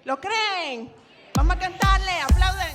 ¿Lo creen? Vamos a cantarle, aplauden.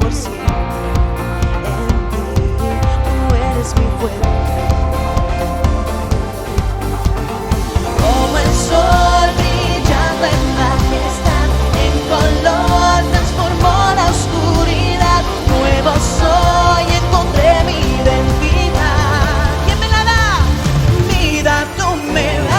Por siempre en ti, tú eres mi fuente. Como el sol brillando en majestad, en color transformó la oscuridad. Nuevo soy, encontré mi identidad. ¿Quién me la da? Vida tú me das.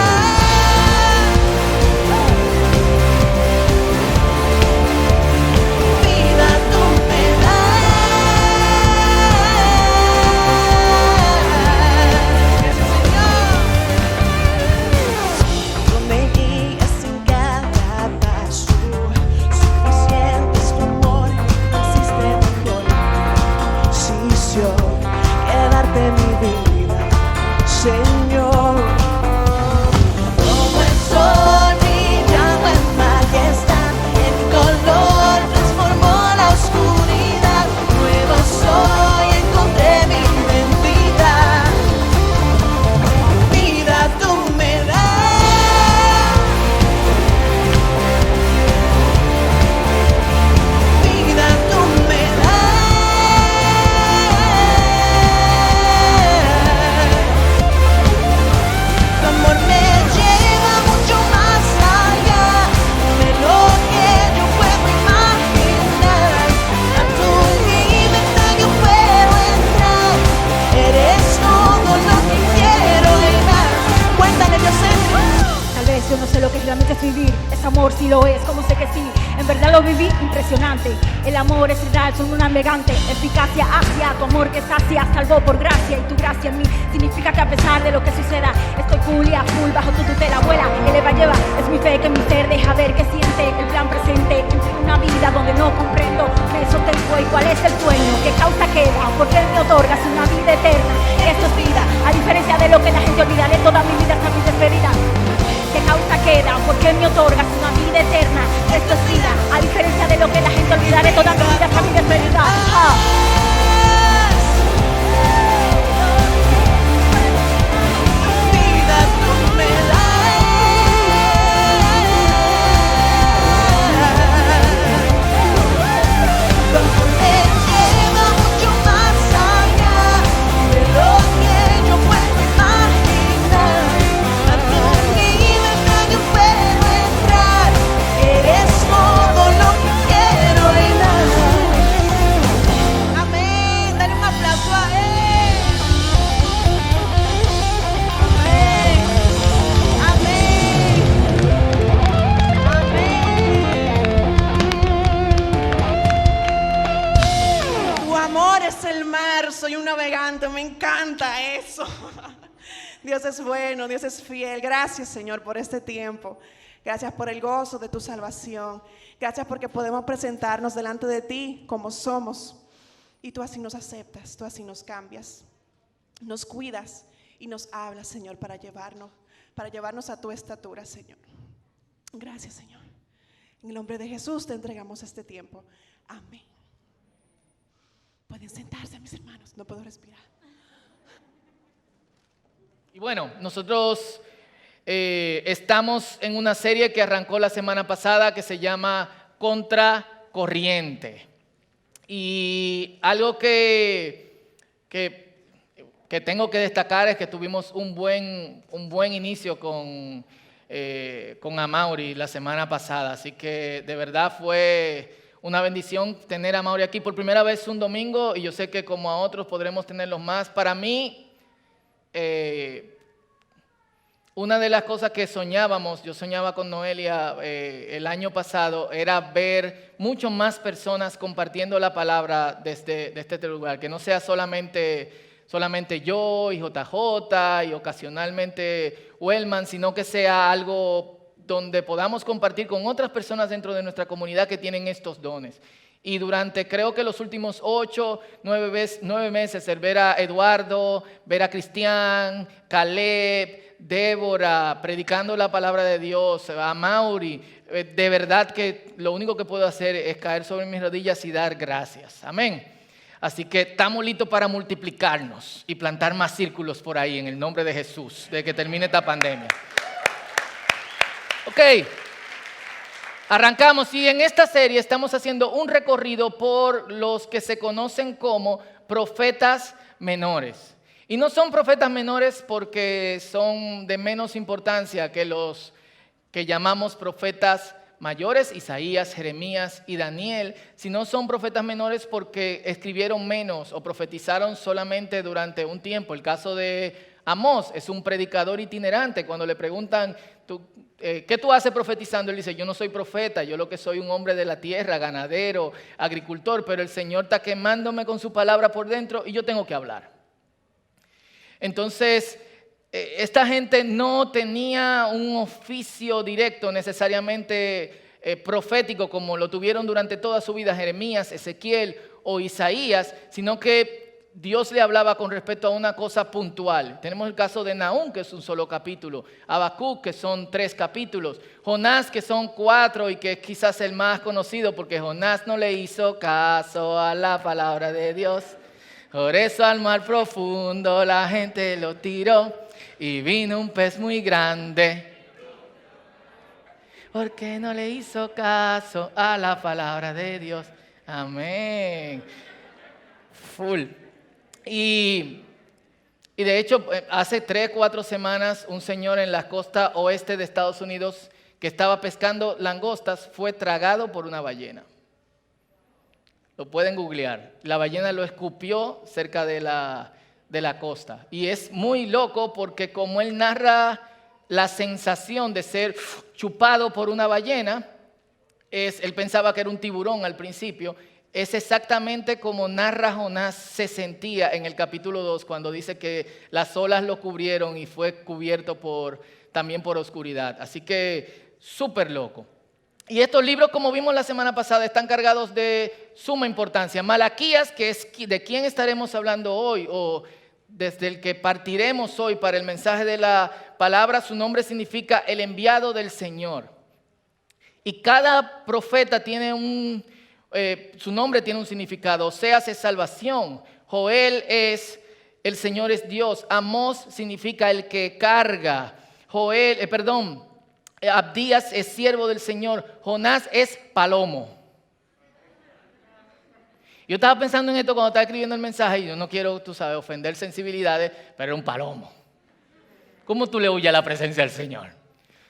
Señor, como el sol brillando en majestad, en color transformó la oscuridad. Nuevo soy, encontré mi identidad. Vida tú me das. Vida tú me das. Amor me lleva mucho más allá de lo que yo puedo imaginar. A tu libertad yo puedo entrar. Eres todo lo que quiero y más. Cuéntale, yo sé. Tal vez yo no sé lo que realmente es vivir. Es amor, si lo es, como sé que sí. En verdad lo viví, impresionante. El amor es real, soy un navegante. Eficacia hacia tu amor que sacia, salvó por gracia. Y tu gracia en mí significa que a pesar de lo que suceda, estoy full y a full bajo tu tutela. Abuela, eleva, lleva, es mi fe que mi ser deja ver que siente el plan presente. Entre una vida donde no comprendo, me sostengo y cuál es el sueño, qué causa queda, por qué me otorgas una vida eterna. Esto es vida, a diferencia de lo que la gente olvida, de toda mi vida hasta mi despedida. ¿Qué causa queda? ¿Por qué me otorgas una vida eterna? Esto es vida, a diferencia de lo que la gente olvida, de toda mi vida hasta mi despedida. Vida tú me das. Me lleva mucho más allá de lo que yo puedo imaginar. A tu libertad yo puedo entrar. Eres todo lo que quiero y más. Amén. Dale un aplauso a él. Amén. Amén. Tu amor es el mar. Soy un navegante. Me encanta eso. Dios es bueno, Dios es fiel. Gracias, Señor, por este tiempo. Gracias por el gozo de tu salvación. Gracias porque podemos presentarnos delante de ti como somos. Y tú así nos aceptas, tú así nos cambias. Nos cuidas y nos hablas, Señor, para llevarnos a tu estatura, Señor. Gracias, Señor. En el nombre de Jesús te entregamos este tiempo. Amén. Pueden sentarse, mis hermanos. No puedo respirar. Y bueno, nosotros estamos en una serie que arrancó la semana pasada que se llama Contracorriente. Y algo que tengo que destacar es que tuvimos un buen inicio con Amaury la semana pasada. Así que de verdad fue una bendición tener a Amaury aquí por primera vez un domingo, y yo sé que como a otros podremos tenerlos más. Para mí, una de las cosas que yo soñaba con Noelia el año pasado, era ver mucho más personas compartiendo la palabra desde este lugar, que no sea solamente solamente yo y JJ y ocasionalmente Wellman, sino que sea algo donde podamos compartir con otras personas dentro de nuestra comunidad que tienen estos dones. Y durante creo que los últimos 9 meses, el ver a Eduardo, ver a Cristian, Caleb, Débora, predicando la palabra de Dios, a Mauri, de verdad que lo único que puedo hacer es caer sobre mis rodillas y dar gracias. Amén. Así que estamos listos para multiplicarnos y plantar más círculos por ahí en el nombre de Jesús, de que termine esta pandemia. Ok. Arrancamos y en esta serie estamos haciendo un recorrido por los que se conocen como profetas menores. Y no son profetas menores porque son de menos importancia que los que llamamos profetas mayores, Isaías, Jeremías y Daniel, sino son profetas menores porque escribieron menos o profetizaron solamente durante un tiempo. El caso de Amós es un predicador itinerante. Cuando le preguntan, ¿qué tú haces profetizando? Él dice, yo no soy profeta, yo lo que soy un hombre de la tierra, ganadero, agricultor, pero el Señor está quemándome con su palabra por dentro y yo tengo que hablar. Entonces, esta gente no tenía un oficio directo necesariamente profético como lo tuvieron durante toda su vida Jeremías, Ezequiel o Isaías, sino que Dios le hablaba con respecto a una cosa puntual. Tenemos el caso de Nahum, que es un solo capítulo, Habacuc, que son 3 capítulos, Jonás, que son 4 y que es quizás el más conocido porque Jonás no le hizo caso a la palabra de Dios. Por eso al mar profundo la gente lo tiró y vino un pez muy grande. Porque no le hizo caso a la palabra de Dios. Amén. Full. Y de hecho, hace 3-4 semanas, un señor en la costa oeste de Estados Unidos que estaba pescando langostas fue tragado por una ballena. Lo pueden googlear. La ballena lo escupió cerca de la costa. Y es muy loco porque como él narra la sensación de ser chupado por una ballena, él pensaba que era un tiburón al principio. Es exactamente como narra Jonás se sentía en el capítulo 2 cuando dice que las olas lo cubrieron y fue cubierto también por oscuridad. Así que súper loco. Y estos libros, como vimos la semana pasada, están cargados de suma importancia. Malaquías, que es de quién estaremos hablando hoy o desde el que partiremos hoy para el mensaje de la palabra, su nombre significa el enviado del Señor. Y cada profeta tiene su nombre tiene un significado. Oseas es salvación, Joel es el Señor es Dios, Amós significa el que carga, Abdías es siervo del Señor, Jonás es palomo. Yo estaba pensando en esto cuando estaba escribiendo el mensaje y yo no quiero, tú sabes, ofender sensibilidades, pero era un palomo. ¿Cómo tú le huyes a la presencia del Señor?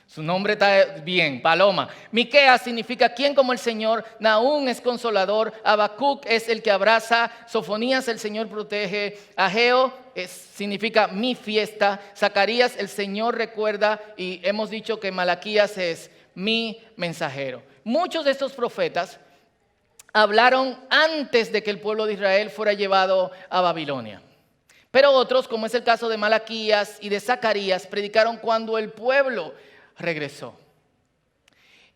Su nombre está bien, paloma. Miqueas significa quién como el Señor. Nahum es consolador. Habacuc es el que abraza. Sofonías, el Señor protege. Ageo significa mi fiesta. Zacarías, el Señor recuerda. Y hemos dicho que Malaquías es mi mensajero. Muchos de estos profetas hablaron antes de que el pueblo de Israel fuera llevado a Babilonia. Pero otros, como es el caso de Malaquías y de Zacarías, predicaron cuando el pueblo regresó.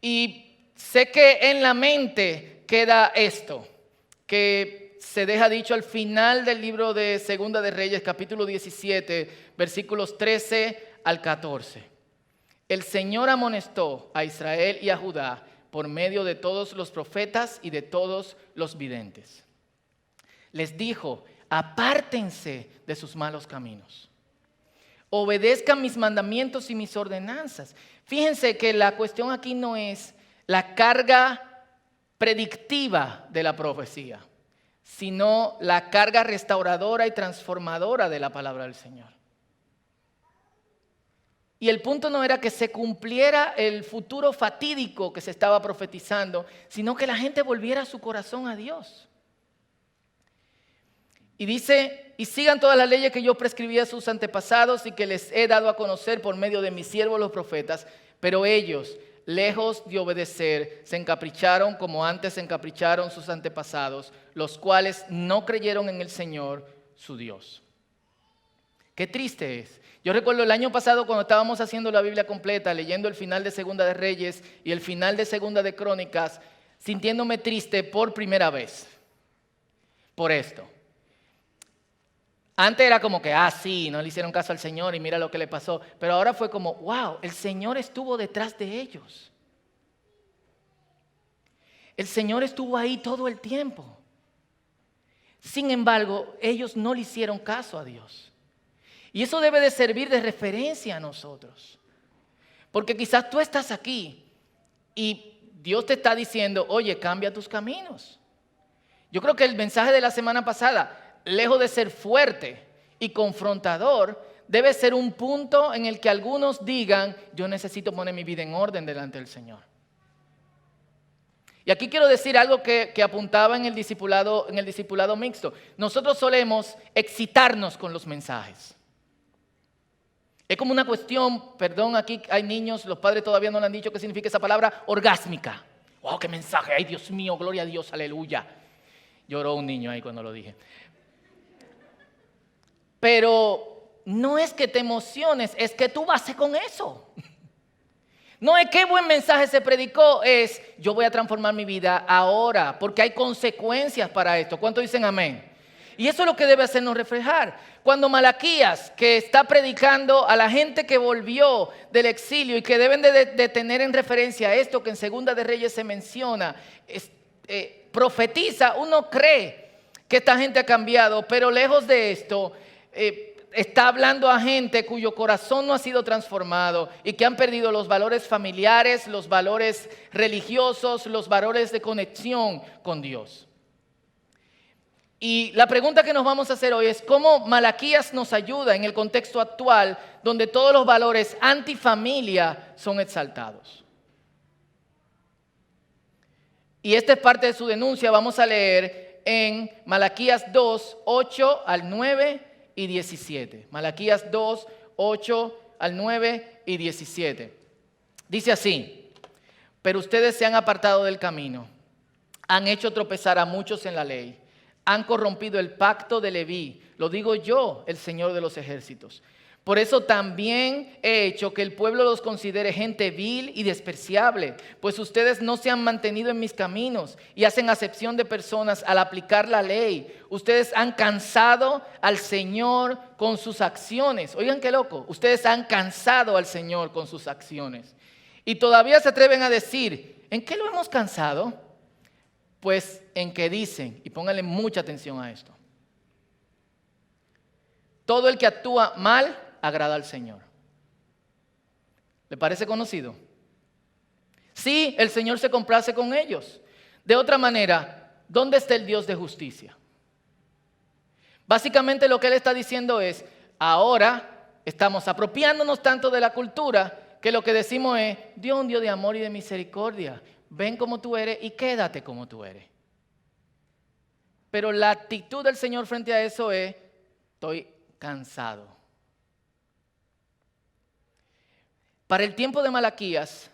Y sé que en la mente queda esto, que se deja dicho al final del libro de Segunda de Reyes, capítulo 17, versículos 13 al 14. El Señor amonestó a Israel y a Judá por medio de todos los profetas y de todos los videntes. Les dijo, apártense de sus malos caminos. Obedezcan mis mandamientos y mis ordenanzas. Fíjense que la cuestión aquí no es la carga predictiva de la profecía, sino la carga restauradora y transformadora de la palabra del Señor. Y el punto no era que se cumpliera el futuro fatídico que se estaba profetizando, sino que la gente volviera su corazón a Dios. Y dice, y sigan todas las leyes que yo prescribí a sus antepasados y que les he dado a conocer por medio de mis siervos los profetas. Pero ellos, lejos de obedecer, se encapricharon como antes se encapricharon sus antepasados, los cuales no creyeron en el Señor, su Dios. Qué triste es. Yo recuerdo el año pasado cuando estábamos haciendo la Biblia completa, leyendo el final de Segunda de Reyes y el final de Segunda de Crónicas, sintiéndome triste por primera vez por esto. Antes era como que, sí, no le hicieron caso al Señor y mira lo que le pasó. Pero ahora fue como, wow, el Señor estuvo detrás de ellos. El Señor estuvo ahí todo el tiempo. Sin embargo, ellos no le hicieron caso a Dios. Y eso debe de servir de referencia a nosotros. Porque quizás tú estás aquí y Dios te está diciendo, oye, cambia tus caminos. Yo creo que el mensaje de la semana pasada, lejos de ser fuerte y confrontador, debe ser un punto en el que algunos digan, yo necesito poner mi vida en orden delante del Señor. Y aquí quiero decir algo que apuntaba en el discipulado mixto. Nosotros solemos excitarnos con los mensajes. Es como una cuestión, perdón, aquí hay niños, los padres todavía no le han dicho qué significa esa palabra, orgásmica. ¡Wow, qué mensaje! ¡Ay, Dios mío, gloria a Dios, aleluya! Lloró un niño ahí cuando lo dije. Pero no es que te emociones, es que tú vas con eso. No es qué buen mensaje se predicó, es yo voy a transformar mi vida ahora, porque hay consecuencias para esto. ¿Cuántos dicen amén? Y eso es lo que debe hacernos reflejar. Cuando Malaquías, que está predicando a la gente que volvió del exilio y que deben de tener en referencia esto que en Segunda de Reyes se menciona, profetiza, uno cree que esta gente ha cambiado, pero lejos de esto, está hablando a gente cuyo corazón no ha sido transformado y que han perdido los valores familiares, los valores religiosos, los valores de conexión con Dios. Y la pregunta que nos vamos a hacer hoy es cómo Malaquías nos ayuda en el contexto actual donde todos los valores antifamilia son exaltados. Y esta es parte de su denuncia. Vamos a leer en Malaquías 2, 8 al 9 y 17. Malaquías 2, 8 al 9 y 17. Dice así: pero ustedes se han apartado del camino, han hecho tropezar a muchos en la ley, han corrompido el pacto de Leví, lo digo yo, el Señor de los ejércitos. Por eso también he hecho que el pueblo los considere gente vil y despreciable, pues ustedes no se han mantenido en mis caminos y hacen acepción de personas al aplicar la ley. Ustedes han cansado al Señor con sus acciones. Oigan qué loco, ustedes han cansado al Señor con sus acciones. Y todavía se atreven a decir, ¿en qué lo hemos cansado? Pues en que dicen, y pónganle mucha atención a esto, todo el que actúa mal agrada al Señor. ¿Le parece conocido? Sí, el Señor se complace con ellos. De otra manera, ¿dónde está el Dios de justicia? Básicamente lo que Él está diciendo es, ahora estamos apropiándonos tanto de la cultura que lo que decimos es, Dios es un Dios de amor y de misericordia. Ven como tú eres y quédate como tú eres. Pero la actitud del Señor frente a eso es, estoy cansado. Para el tiempo de Malaquías,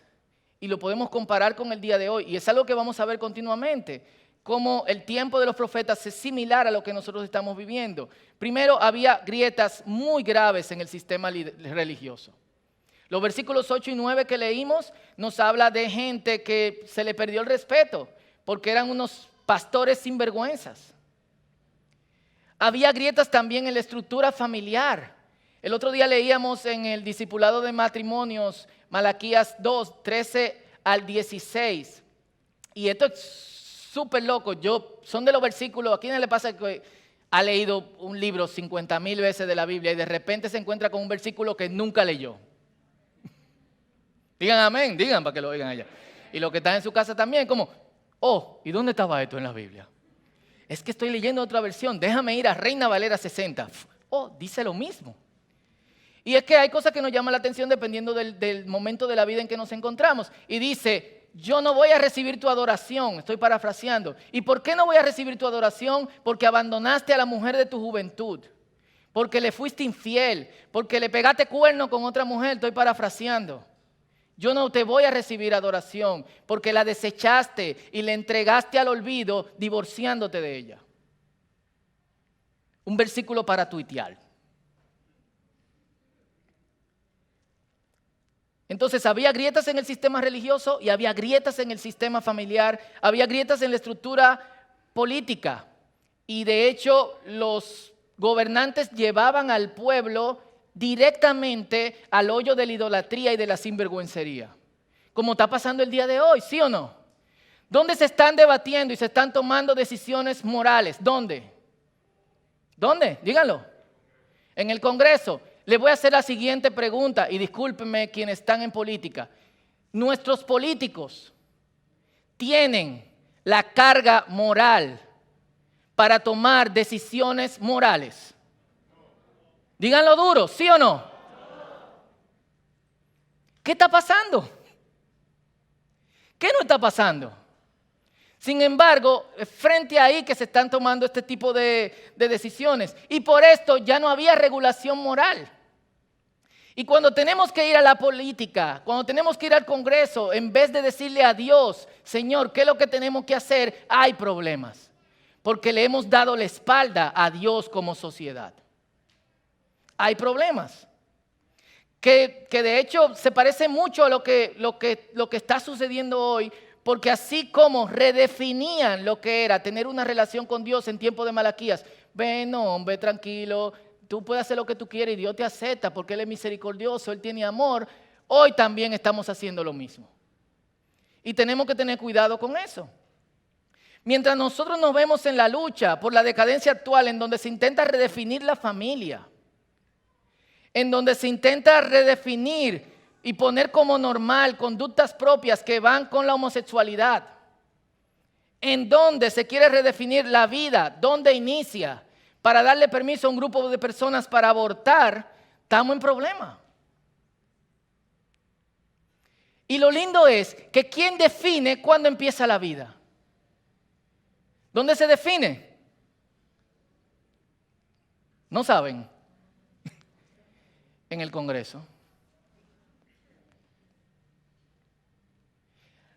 y lo podemos comparar con el día de hoy, y es algo que vamos a ver continuamente, cómo el tiempo de los profetas es similar a lo que nosotros estamos viviendo. Primero, había grietas muy graves en el sistema religioso. Los versículos 8 y 9 que leímos nos habla de gente que se le perdió el respeto porque eran unos pastores sinvergüenzas. Había grietas también en la estructura familiar. El otro día leíamos en el discipulado de matrimonios Malaquías 2, 13 al 16. Y esto es súper loco. Son de los versículos, ¿a quién le pasa que ha leído un libro 50,000 veces de la Biblia y de repente se encuentra con un versículo que nunca leyó? Digan amén, digan para que lo oigan allá. Y los que están en su casa también, como, ¿y dónde estaba esto en la Biblia? Es que estoy leyendo otra versión, déjame ir a Reina Valera 60. Dice lo mismo. Y es que hay cosas que nos llaman la atención dependiendo del momento de la vida en que nos encontramos. Y dice, yo no voy a recibir tu adoración, estoy parafraseando. ¿Y por qué no voy a recibir tu adoración? Porque abandonaste a la mujer de tu juventud. Porque le fuiste infiel, porque le pegaste cuerno con otra mujer, estoy parafraseando. Yo no te voy a recibir adoración porque la desechaste y le entregaste al olvido divorciándote de ella. Un versículo para tuitear. Entonces había grietas en el sistema religioso y había grietas en el sistema familiar, había grietas en la estructura política. Y de hecho los gobernantes llevaban al pueblo directamente al hoyo de la idolatría y de la sinvergüencería. Como está pasando el día de hoy, ¿sí o no? ¿Dónde se están debatiendo y se están tomando decisiones morales? ¿Dónde? ¿Dónde? Díganlo. En el Congreso. Le voy a hacer la siguiente pregunta y discúlpenme quienes están en política. ¿Nuestros políticos tienen la carga moral para tomar decisiones morales? Díganlo duro, ¿sí o no? ¿Qué está pasando? ¿Qué no está pasando? Sin embargo, frente a ahí que se están tomando este tipo de decisiones. Y por esto ya no había regulación moral. Y cuando tenemos que ir a la política, cuando tenemos que ir al Congreso, en vez de decirle a Dios, Señor, ¿qué es lo que tenemos que hacer? Hay problemas. Porque le hemos dado la espalda a Dios como sociedad. Hay problemas. Que de hecho se parece mucho a lo que está sucediendo hoy. Porque así como redefinían lo que era tener una relación con Dios en tiempo de Malaquías. Ven, hombre, tranquilo, tú puedes hacer lo que tú quieras y Dios te acepta porque Él es misericordioso, Él tiene amor. Hoy también estamos haciendo lo mismo. Y tenemos que tener cuidado con eso. Mientras nosotros nos vemos en la lucha por la decadencia actual en donde se intenta redefinir la familia, en donde se intenta redefinir y poner como normal conductas propias que van con la homosexualidad, en donde se quiere redefinir la vida, donde inicia, para darle permiso a un grupo de personas para abortar, estamos en problema. Y lo lindo es que ¿quién define cuándo empieza la vida? ¿Dónde se define? No saben. En el Congreso.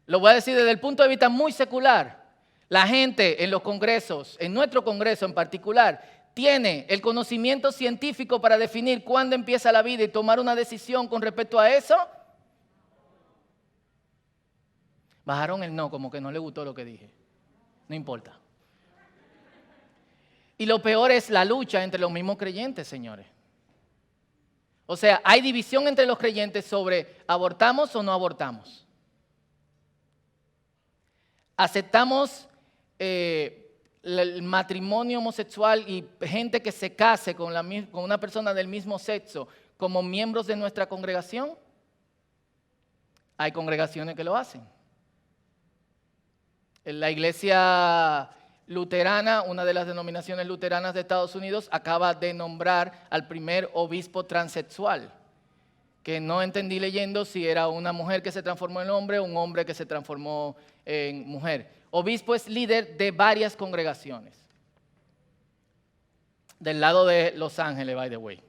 Lo voy a decir desde el punto de vista muy secular. La gente en los congresos, en nuestro Congreso en particular, tiene el conocimiento científico para definir cuándo empieza la vida y tomar una decisión con respecto a eso. Bajaron el no, como que no le gustó lo que dije. No importa. Y lo peor es la lucha entre los mismos creyentes, señores. O sea, hay división entre los creyentes sobre ¿abortamos o no abortamos? ¿Aceptamos el matrimonio homosexual y gente que se case con una persona del mismo sexo como miembros de nuestra congregación? Hay congregaciones que lo hacen. En la iglesia luterana, una de las denominaciones luteranas de Estados Unidos, acaba de nombrar al primer obispo transexual, que no entendí leyendo si era una mujer que se transformó en hombre o un hombre que se transformó en mujer. Obispo es líder de varias congregaciones. Del lado de Los Ángeles, by the way.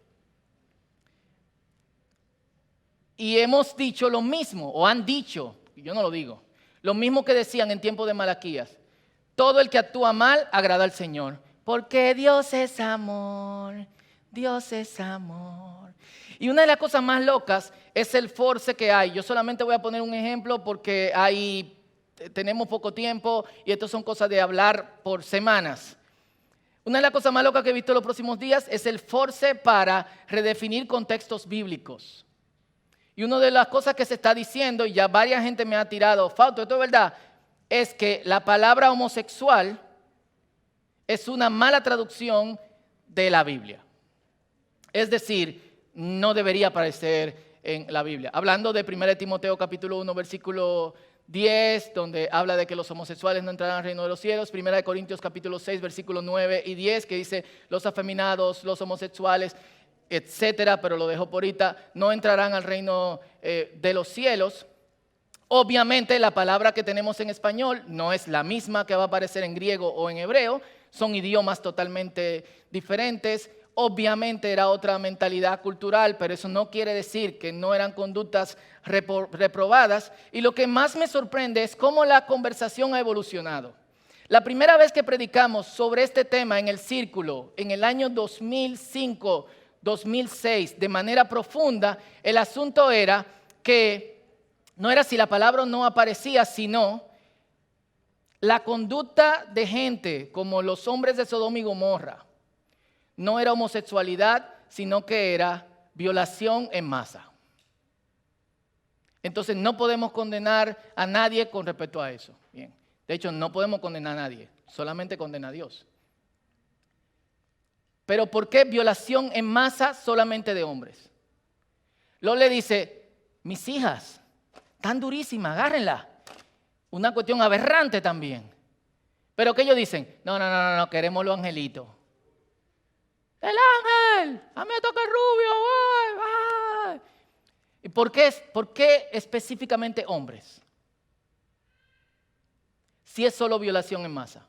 Y hemos dicho lo mismo, o han dicho, yo no lo digo, lo mismo que decían en tiempo de Malaquías. Todo el que actúa mal agrada al Señor, porque Dios es amor, Dios es amor. Y una de las cosas más locas es el force que hay. Yo solamente voy a poner un ejemplo porque tenemos poco tiempo y esto son cosas de hablar por semanas. Una de las cosas más locas que he visto en los próximos días es el force para redefinir contextos bíblicos. Y una de las cosas que se está diciendo, y ya varias gente me ha tirado, Fausto, esto es verdad, es que la palabra homosexual es una mala traducción de la Biblia. Es decir, no debería aparecer en la Biblia. Hablando de 1 Timoteo capítulo 1, versículo 10, donde habla de que los homosexuales no entrarán al reino de los cielos. 1 Corintios capítulo 6, versículos 9 y 10, que dice los afeminados, los homosexuales, etcétera, pero lo dejo por ahorita, no entrarán al reino de los cielos. Obviamente la palabra que tenemos en español no es la misma que va a aparecer en griego o en hebreo, son idiomas totalmente diferentes. Obviamente era otra mentalidad cultural, pero eso no quiere decir que no eran conductas reprobadas. Y lo que más me sorprende es cómo la conversación ha evolucionado. La primera vez que predicamos sobre este tema en el Círculo, en el año 2005, 2006, de manera profunda, el asunto era que no era si la palabra no aparecía, sino la conducta de gente como los hombres de Sodoma y Gomorra. No era homosexualidad, sino que era violación en masa. Entonces no podemos condenar a nadie con respecto a eso. Bien. De hecho, no podemos condenar a nadie, solamente condena a Dios. Pero ¿por qué violación en masa solamente de hombres? Luego le dice, mis hijas, tan durísimas, agárrenla. Una cuestión aberrante también. Pero que ellos dicen, no, queremos los angelitos. ¡El ángel! ¡A mí me toca el rubio! ¡Ay! ¿Y por qué específicamente hombres? Si es solo violación en masa.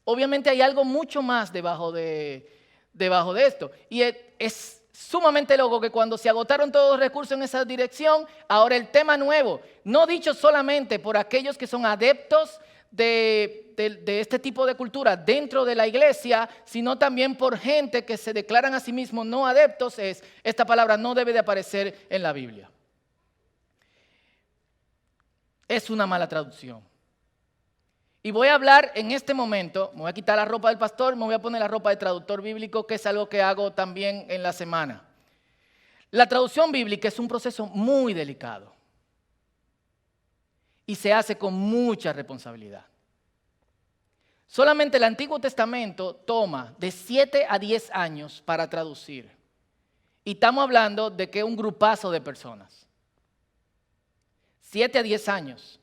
Obviamente hay algo mucho más debajo de esto. Y es sumamente loco que cuando se agotaron todos los recursos en esa dirección, ahora el tema nuevo, no dicho solamente por aquellos que son adeptos de este tipo de cultura dentro de la iglesia, sino también por gente que se declaran a sí mismos no adeptos, esta palabra no debe de aparecer en la Biblia. Es una mala traducción. Y voy a hablar en este momento, me voy a quitar la ropa del pastor, me voy a poner la ropa de traductor bíblico, que es algo que hago también en la semana. La traducción bíblica es un proceso muy delicado y se hace con mucha responsabilidad. Solamente el Antiguo Testamento toma de 7 a 10 años para traducir. Y estamos hablando de que un grupazo de personas. 7 a 10 años.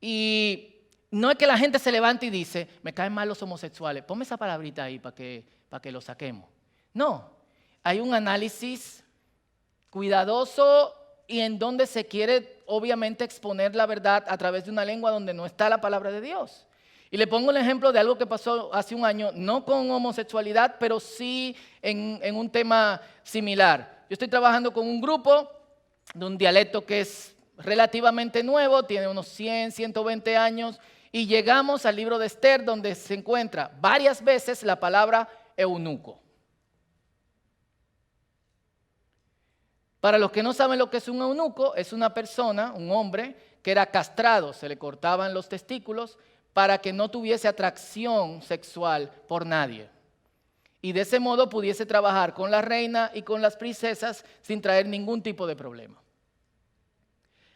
Y no es que la gente se levante y dice, me caen mal los homosexuales, ponme esa palabrita ahí para que lo saquemos. No, hay un análisis cuidadoso y en donde se quiere obviamente exponer la verdad a través de una lengua donde no está la palabra de Dios. Y le pongo el ejemplo de algo que pasó hace un año, no con homosexualidad, pero sí en un tema similar. Yo estoy trabajando con un grupo de un dialecto que es relativamente nuevo, tiene unos 100, 120 años, y llegamos al libro de Esther, donde se encuentra varias veces la palabra eunuco. Para los que no saben lo que es un eunuco, es una persona, un hombre, que era castrado, se le cortaban los testículos para que no tuviese atracción sexual por nadie. Y de ese modo pudiese trabajar con la reina y con las princesas sin traer ningún tipo de problema.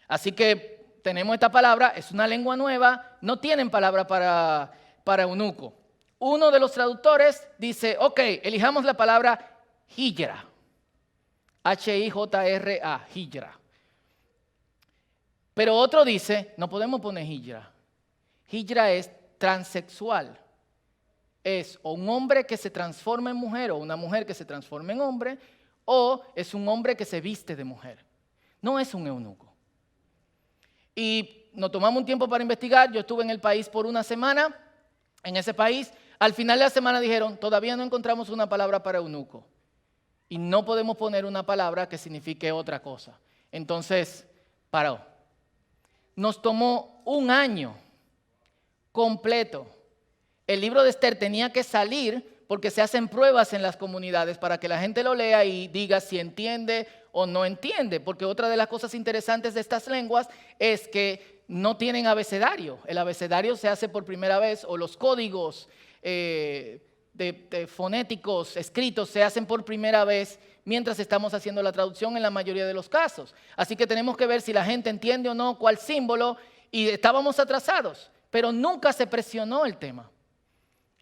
Así que tenemos esta palabra, es una lengua nueva, no tienen palabra para eunuco. Uno de los traductores dice, ok, elijamos la palabra hijra. H-I-J-R-A, hijra. Pero otro dice, no podemos poner hijra. Hijra es transexual. Es o un hombre que se transforma en mujer o una mujer que se transforma en hombre, o es un hombre que se viste de mujer. No es un eunuco. Y nos tomamos un tiempo para investigar. Yo estuve en el país por una semana. En ese país, al final de la semana dijeron, todavía no encontramos una palabra para eunuco. Y no podemos poner una palabra que signifique otra cosa. Entonces, paró. Nos tomó un año completo. El libro de Esther tenía que salir porque se hacen pruebas en las comunidades para que la gente lo lea y diga si entiende o no entiende. Porque otra de las cosas interesantes de estas lenguas es que no tienen abecedario. El abecedario se hace por primera vez, o los códigos de fonéticos escritos se hacen por primera vez mientras estamos haciendo la traducción en la mayoría de los casos. Así que tenemos que ver si la gente entiende o no cuál símbolo, y estábamos atrasados, pero nunca se presionó el tema.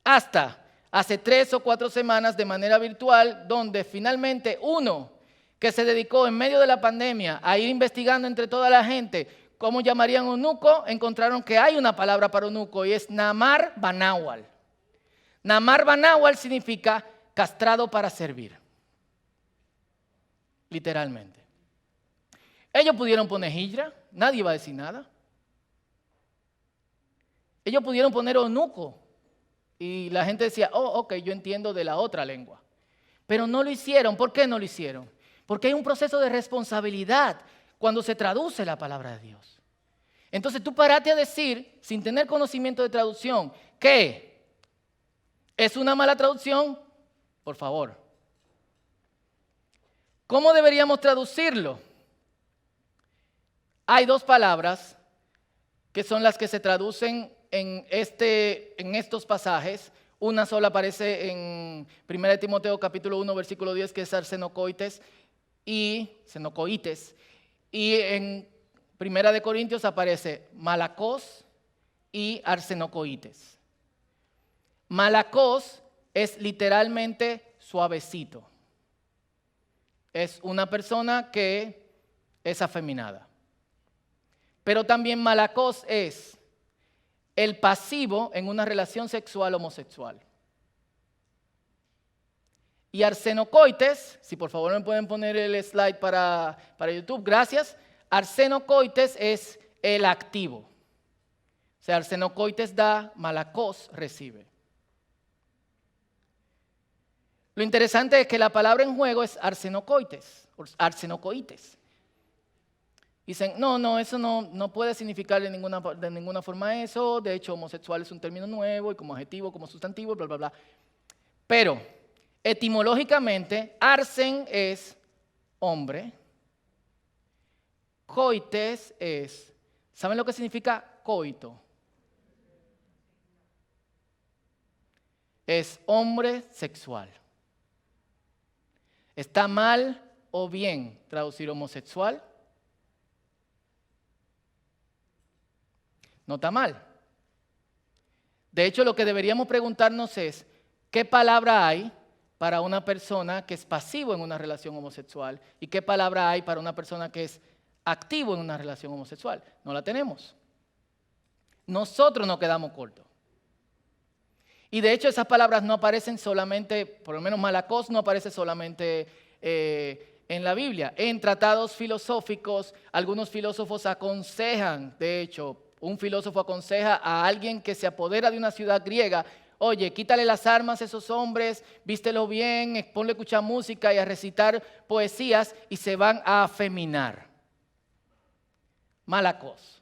Hasta hace 3 o 4 semanas de manera virtual, donde finalmente uno que se dedicó en medio de la pandemia a ir investigando entre toda la gente cómo llamarían eunuco, encontraron que hay una palabra para eunuco y es Namar Banawal. Namar Banawal significa castrado para servir. Literalmente. Ellos pudieron poner hijra, nadie iba a decir nada. Ellos pudieron poner eunuco y la gente decía, oh, ok, yo entiendo de la otra lengua. Pero no lo hicieron. ¿Por qué no lo hicieron? Porque hay un proceso de responsabilidad cuando se traduce la palabra de Dios. Entonces tú parate a decir, sin tener conocimiento de traducción, que ¿es una mala traducción? Por favor. ¿Cómo deberíamos traducirlo? Hay dos palabras que son las que se traducen en estos pasajes. Una sola aparece en 1 Timoteo capítulo 1, versículo 10, que es arsenocoites y xenocoites. Y en 1 Corintios aparece malakos y arsenocoites. Malakos es literalmente suavecito. Es una persona que es afeminada. Pero también malakos es el pasivo en una relación sexual homosexual. Y arsenocoites, si por favor me pueden poner el slide para YouTube, gracias. Arsenocoites es el activo. O sea, arsenocoites da, malakos recibe. Lo interesante es que la palabra en juego es arsenocoites, arsenocoites. Dicen, no, eso no puede significar de ninguna forma eso. De hecho, homosexual es un término nuevo y como adjetivo, como sustantivo, bla, bla, bla. Pero, etimológicamente, arsen es hombre. Coites es, ¿saben lo que significa coito? Es hombre sexual. ¿Está mal o bien traducir homosexual? No está mal. De hecho, lo que deberíamos preguntarnos es, ¿qué palabra hay para una persona que es pasivo en una relación homosexual? ¿Y qué palabra hay para una persona que es activo en una relación homosexual? No la tenemos. Nosotros nos quedamos cortos. Y de hecho esas palabras no aparecen solamente, por lo menos malakos no aparece solamente en la Biblia. En tratados filosóficos, algunos filósofos aconsejan, de hecho, un filósofo aconseja a alguien que se apodera de una ciudad griega, oye, quítale las armas a esos hombres, vístelo bien, ponle a escuchar música y a recitar poesías y se van a afeminar. Malakos.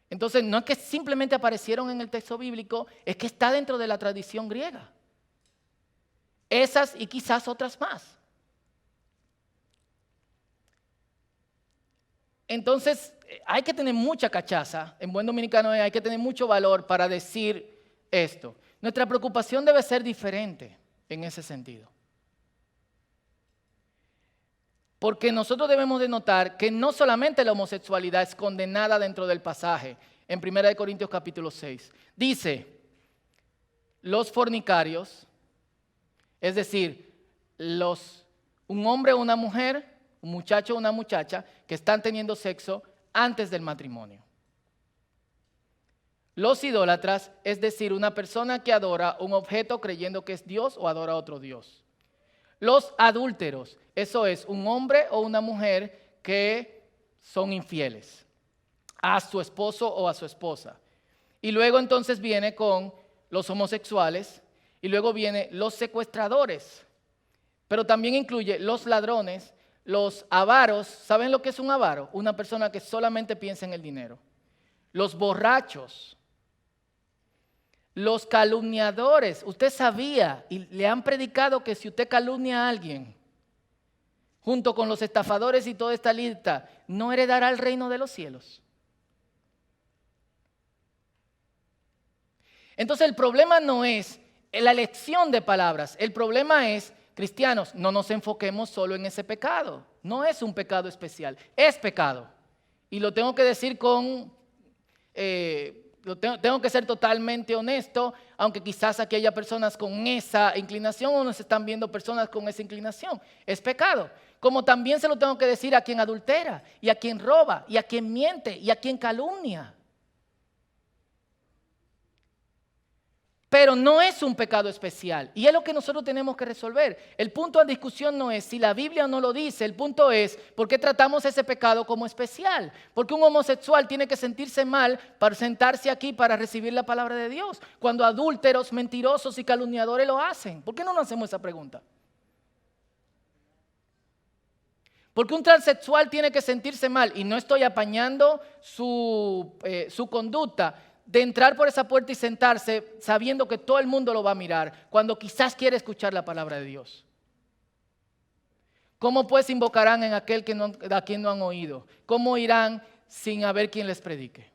Entonces, no es que simplemente aparecieron en el texto bíblico, es que está dentro de la tradición griega. Esas y quizás otras más. Entonces, hay que tener mucha cachaza, en buen dominicano hay que tener mucho valor para decir esto. Nuestra preocupación debe ser diferente en ese sentido. Porque nosotros debemos de notar que no solamente la homosexualidad es condenada dentro del pasaje, en 1 Corintios capítulo 6. Dice, los fornicarios, es decir, un hombre o una mujer, un muchacho o una muchacha que están teniendo sexo antes del matrimonio. Los idólatras, es decir, una persona que adora un objeto creyendo que es Dios o adora a otro Dios. Los adúlteros, eso es un hombre o una mujer que son infieles a su esposo o a su esposa. Y luego entonces viene con los homosexuales y luego viene los secuestradores, pero también incluye los ladrones, los avaros. ¿Saben lo que es un avaro? Una persona que solamente piensa en el dinero. Los borrachos, los calumniadores. Usted sabía y le han predicado que si usted calumnia a alguien, junto con los estafadores y toda esta lista, no heredará el reino de los cielos. Entonces el problema no es la elección de palabras, el problema es, cristianos, no nos enfoquemos solo en ese pecado. No es un pecado especial, es pecado. Y lo tengo que decir tengo que ser totalmente honesto, aunque quizás aquí haya personas con esa inclinación o nos están viendo personas con esa inclinación. Es pecado. Como también se lo tengo que decir a quien adultera, y a quien roba, y a quien miente, y a quien calumnia. Pero no es un pecado especial y es lo que nosotros tenemos que resolver. El punto de discusión no es si la Biblia no lo dice, el punto es por qué tratamos ese pecado como especial. Porque un homosexual tiene que sentirse mal para sentarse aquí para recibir la palabra de Dios, cuando adúlteros, mentirosos y calumniadores lo hacen. ¿Por qué no nos hacemos esa pregunta? Porque un transexual tiene que sentirse mal, y no estoy apañando su conducta, de entrar por esa puerta y sentarse sabiendo que todo el mundo lo va a mirar, cuando quizás quiere escuchar la palabra de Dios. ¿Cómo pues invocarán en aquel a quien no han oído? ¿Cómo irán sin haber quien les predique?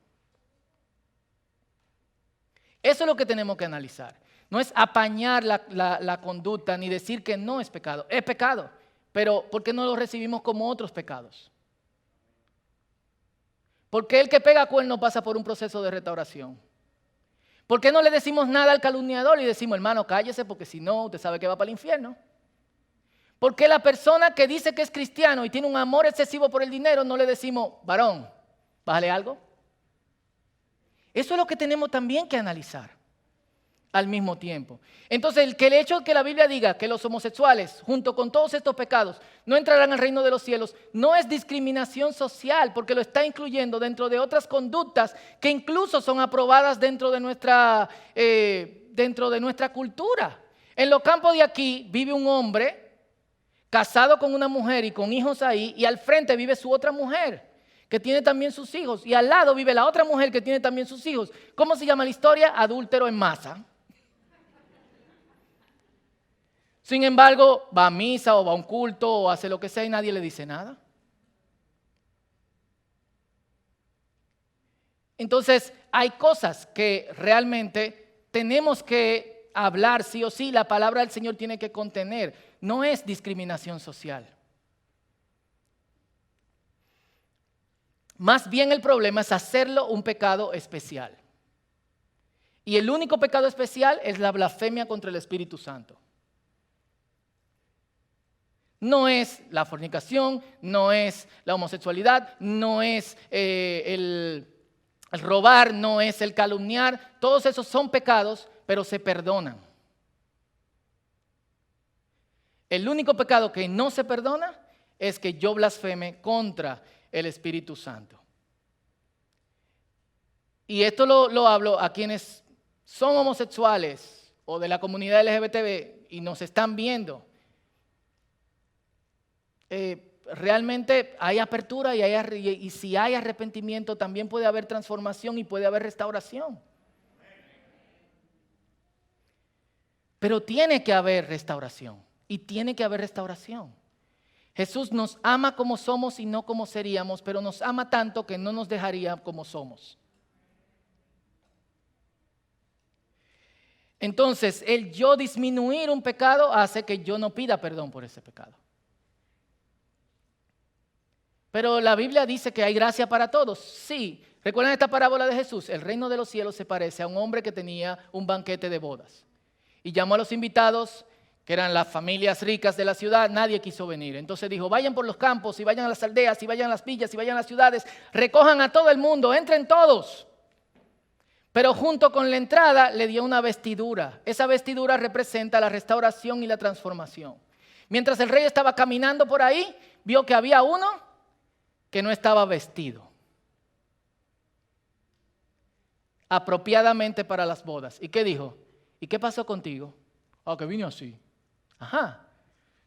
Eso es lo que tenemos que analizar. No es apañar la conducta ni decir que no es pecado. Es pecado, pero ¿por qué no lo recibimos como otros pecados? ¿Por qué el que pega cuerno pasa por un proceso de restauración? ¿Por qué no le decimos nada al calumniador y decimos, hermano, cállese porque si no, usted sabe que va para el infierno? ¿Por qué la persona que dice que es cristiano y tiene un amor excesivo por el dinero no le decimos, varón, bájale algo? Eso es lo que tenemos también que analizar al mismo tiempo. Entonces, el hecho de que la Biblia diga que los homosexuales, junto con todos estos pecados, no entrarán al reino de los cielos, no es discriminación social, porque lo está incluyendo dentro de otras conductas que incluso son aprobadas dentro de nuestra cultura. En los campos de aquí vive un hombre casado con una mujer y con hijos ahí, y al frente vive su otra mujer, que tiene también sus hijos, y al lado vive la otra mujer que tiene también sus hijos. ¿Cómo se llama la historia? Adúltero en masa. Sin embargo, va a misa o va a un culto o hace lo que sea y nadie le dice nada. Entonces, hay cosas que realmente tenemos que hablar sí o sí. La palabra del Señor tiene que contener. No es discriminación social. Más bien el problema es hacerlo un pecado especial. Y el único pecado especial es la blasfemia contra el Espíritu Santo. No es la fornicación, no es la homosexualidad, no es el robar, no es el calumniar. Todos esos son pecados, pero se perdonan. El único pecado que no se perdona es que yo blasfeme contra el Espíritu Santo. Y esto lo hablo a quienes son homosexuales o de la comunidad LGBTB y nos están viendo. Realmente hay apertura y si hay arrepentimiento también puede haber transformación y puede haber restauración. Pero tiene que haber restauración y tiene que haber restauración. Jesús nos ama como somos y no como seríamos, pero nos ama tanto que no nos dejaría como somos. Entonces, el yo disminuir un pecado hace que yo no pida perdón por ese pecado. Pero la Biblia dice que hay gracia para todos. Sí, ¿recuerdan esta parábola de Jesús? El reino de los cielos se parece a un hombre que tenía un banquete de bodas. Y llamó a los invitados, que eran las familias ricas de la ciudad, nadie quiso venir. Entonces dijo, vayan por los campos y vayan a las aldeas y vayan a las villas y vayan a las ciudades, recojan a todo el mundo, entren todos. Pero junto con la entrada le dio una vestidura. Esa vestidura representa la restauración y la transformación. Mientras el rey estaba caminando por ahí, vio que había uno que no estaba vestido apropiadamente para las bodas. ¿Y qué dijo? ¿Y qué pasó contigo? Ah, que vine así. Ajá.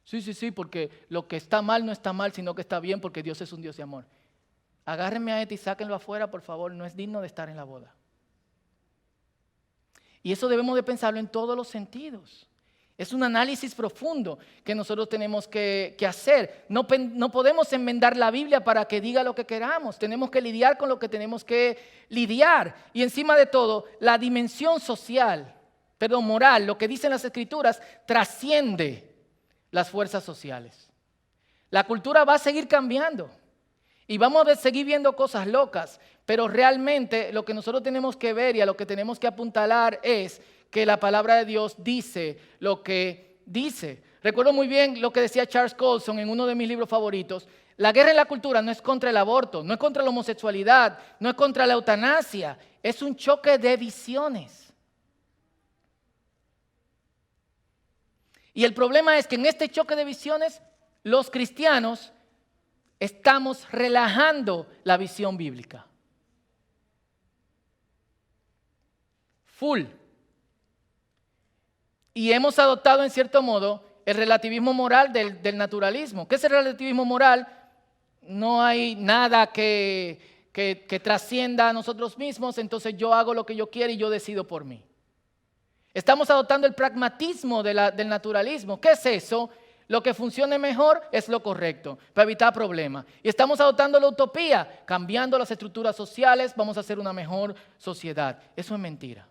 Sí, porque lo que está mal no está mal, sino que está bien porque Dios es un Dios de amor. Agárrenme a este y sáquenlo afuera, por favor, no es digno de estar en la boda. Y eso debemos de pensarlo en todos los sentidos. Es un análisis profundo que nosotros tenemos que hacer. No podemos enmendar la Biblia para que diga lo que queramos. Tenemos que lidiar con lo que tenemos que lidiar. Y encima de todo, la dimensión moral, lo que dicen las Escrituras, trasciende las fuerzas sociales. La cultura va a seguir cambiando. Y vamos a seguir viendo cosas locas. Pero realmente lo que nosotros tenemos que ver y a lo que tenemos que apuntalar es que la palabra de Dios dice lo que dice. Recuerdo muy bien lo que decía Charles Colson en uno de mis libros favoritos. La guerra en la cultura no es contra el aborto, no es contra la homosexualidad, no es contra la eutanasia, es un choque de visiones. Y el problema es que en este choque de visiones, los cristianos estamos relajando la visión bíblica. Full. Y hemos adoptado en cierto modo el relativismo moral del naturalismo. ¿Qué es el relativismo moral? No hay nada que trascienda a nosotros mismos, entonces yo hago lo que yo quiero y yo decido por mí. Estamos adoptando el pragmatismo del naturalismo. ¿Qué es eso? Lo que funcione mejor es lo correcto, para evitar problemas. Y estamos adoptando la utopía, cambiando las estructuras sociales, vamos a hacer una mejor sociedad. Eso es mentira.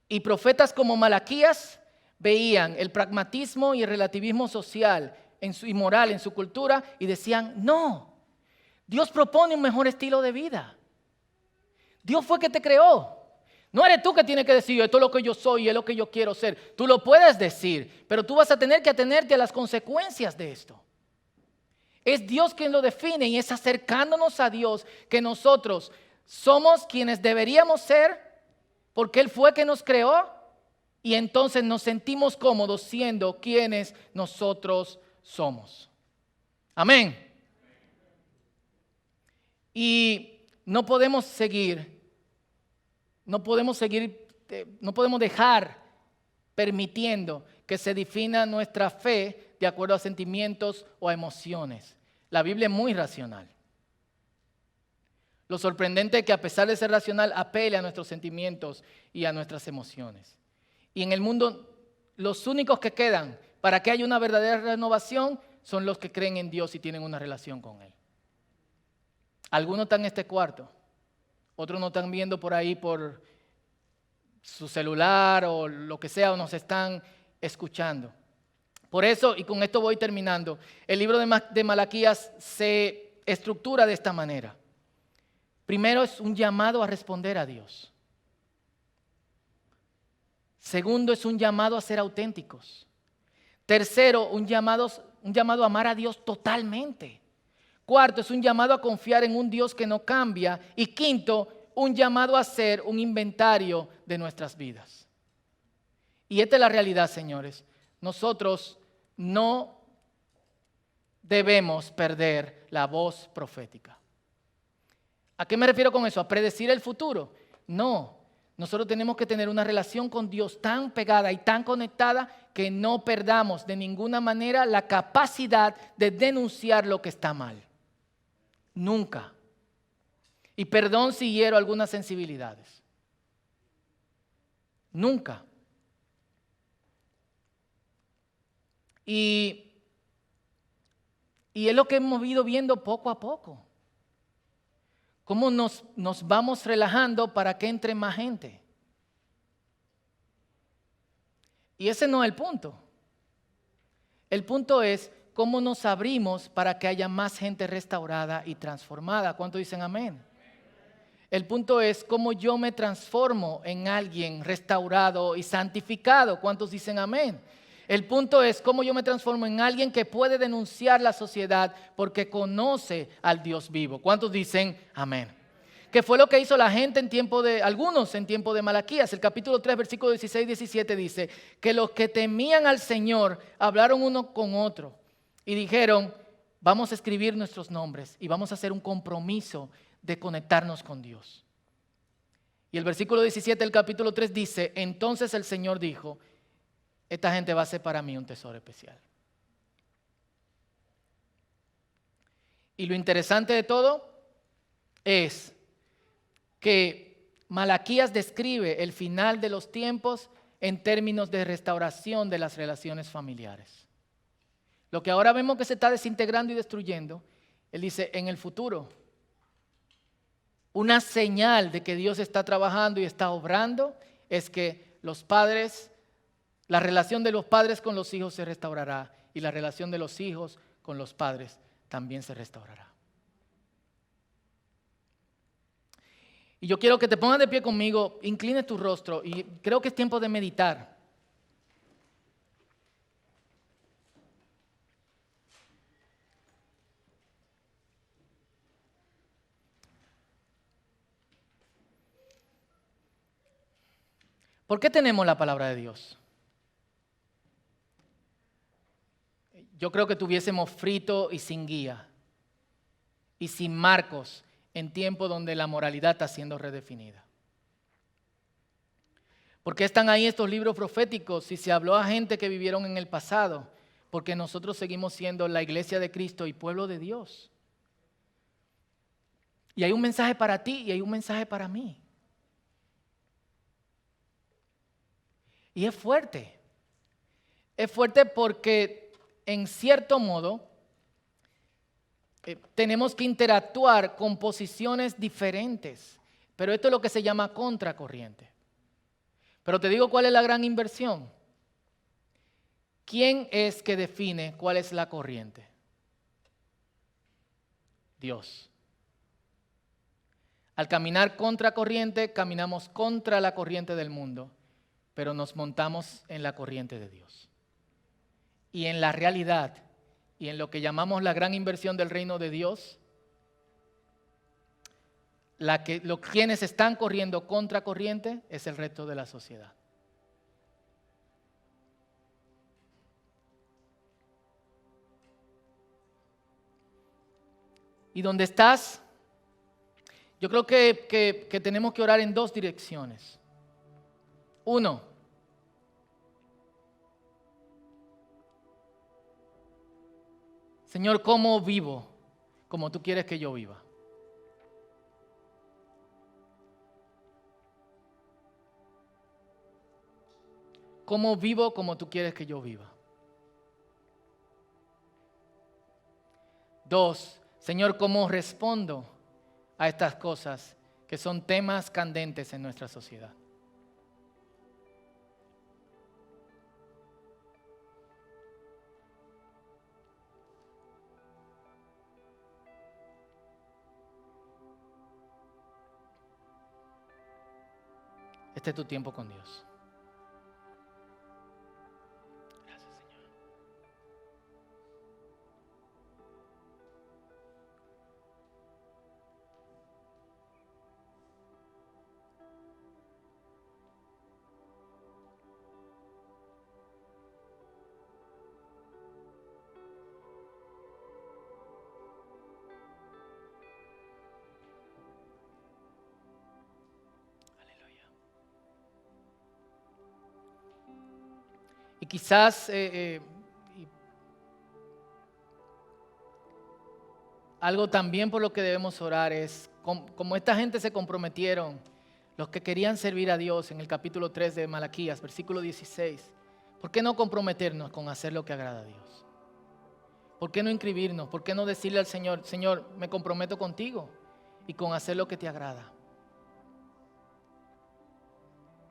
Y profetas como Malaquías veían el pragmatismo y el relativismo social y moral en su cultura y decían, no, Dios propone un mejor estilo de vida. Dios fue que te creó. No eres tú que tienes que decir, esto es lo que yo soy y es lo que yo quiero ser. Tú lo puedes decir, pero tú vas a tener que atenerte a las consecuencias de esto. Es Dios quien lo define y es acercándonos a Dios que nosotros somos quienes deberíamos ser porque Él fue que nos creó y entonces nos sentimos cómodos siendo quienes nosotros somos. Amén. Y no podemos dejar permitiendo que se defina nuestra fe de acuerdo a sentimientos o a emociones. La Biblia es muy racional. Lo sorprendente es que a pesar de ser racional, apele a nuestros sentimientos y a nuestras emociones. Y en el mundo, los únicos que quedan para que haya una verdadera renovación son los que creen en Dios y tienen una relación con Él. Algunos están en este cuarto, otros nos están viendo por ahí por su celular o lo que sea, o nos están escuchando. Por eso, y con esto voy terminando, el libro de Malaquías se estructura de esta manera. Primero es un llamado a responder a Dios. Segundo es un llamado a ser auténticos. Tercero, un llamado a amar a Dios totalmente. Cuarto, es un llamado a confiar en un Dios que no cambia. Y quinto, un llamado a hacer un inventario de nuestras vidas. Y esta es la realidad, señores. Nosotros no debemos perder la voz profética. ¿A qué me refiero con eso? ¿A predecir el futuro? No. Nosotros tenemos que tener una relación con Dios tan pegada y tan conectada que no perdamos de ninguna manera la capacidad de denunciar lo que está mal. Nunca. Y perdón si hiero algunas sensibilidades. Nunca. Y es lo que hemos ido viendo poco a poco. Cómo nos vamos relajando para que entre más gente. Y ese no es el punto. El punto es cómo nos abrimos para que haya más gente restaurada y transformada. ¿Cuántos dicen amén? El punto es cómo yo me transformo en alguien restaurado y santificado. ¿Cuántos dicen amén? El punto es cómo yo me transformo en alguien que puede denunciar la sociedad porque conoce al Dios vivo. ¿Cuántos dicen amén? Que fue lo que hizo la gente algunos en tiempo de Malaquías. El capítulo 3, versículo 16 y 17 dice que los que temían al Señor hablaron uno con otro y dijeron, vamos a escribir nuestros nombres y vamos a hacer un compromiso de conectarnos con Dios. Y el versículo 17 del capítulo 3 dice, entonces el Señor dijo, esta gente va a ser para mí un tesoro especial. Y lo interesante de todo es que Malaquías describe el final de los tiempos en términos de restauración de las relaciones familiares. Lo que ahora vemos que se está desintegrando y destruyendo, él dice, en el futuro, una señal de que Dios está trabajando y está obrando es que los padres, la relación de los padres con los hijos se restaurará y la relación de los hijos con los padres también se restaurará. Y yo quiero que te pongas de pie conmigo, inclines tu rostro y creo que es tiempo de meditar. ¿Por qué tenemos la palabra de Dios? Yo creo que tuviésemos frito y sin guía y sin marcos en tiempo donde la moralidad está siendo redefinida. ¿Por qué están ahí estos libros proféticos si se habló a gente que vivieron en el pasado? Porque nosotros seguimos siendo la iglesia de Cristo y pueblo de Dios. Y hay un mensaje para ti y hay un mensaje para mí. Y es fuerte. Es fuerte porque en cierto modo tenemos que interactuar con posiciones diferentes, pero esto es lo que se llama contracorriente. Pero te digo cuál es la gran inversión. ¿Quién es que define cuál es la corriente? Dios. Al caminar contracorriente, caminamos contra la corriente del mundo, pero nos montamos en la corriente de Dios. Y en la realidad, y en lo que llamamos la gran inversión del reino de Dios, quienes están corriendo contra corriente es el resto de la sociedad. Y donde estás, yo creo que tenemos que orar en dos direcciones. Uno, Señor, ¿cómo vivo como tú quieres que yo viva? ¿Cómo vivo como tú quieres que yo viva? Dos, Señor, ¿cómo respondo a estas cosas que son temas candentes en nuestra sociedad? Este es tu tiempo con Dios. Gracias, Señor. Aleluya. Y quizás algo también por lo que debemos orar es, como esta gente se comprometieron, los que querían servir a Dios en el capítulo 3 de Malaquías, versículo 16, ¿por qué no comprometernos con hacer lo que agrada a Dios? ¿Por qué no inscribirnos? ¿Por qué no decirle al Señor, Señor, me comprometo contigo y con hacer lo que te agrada?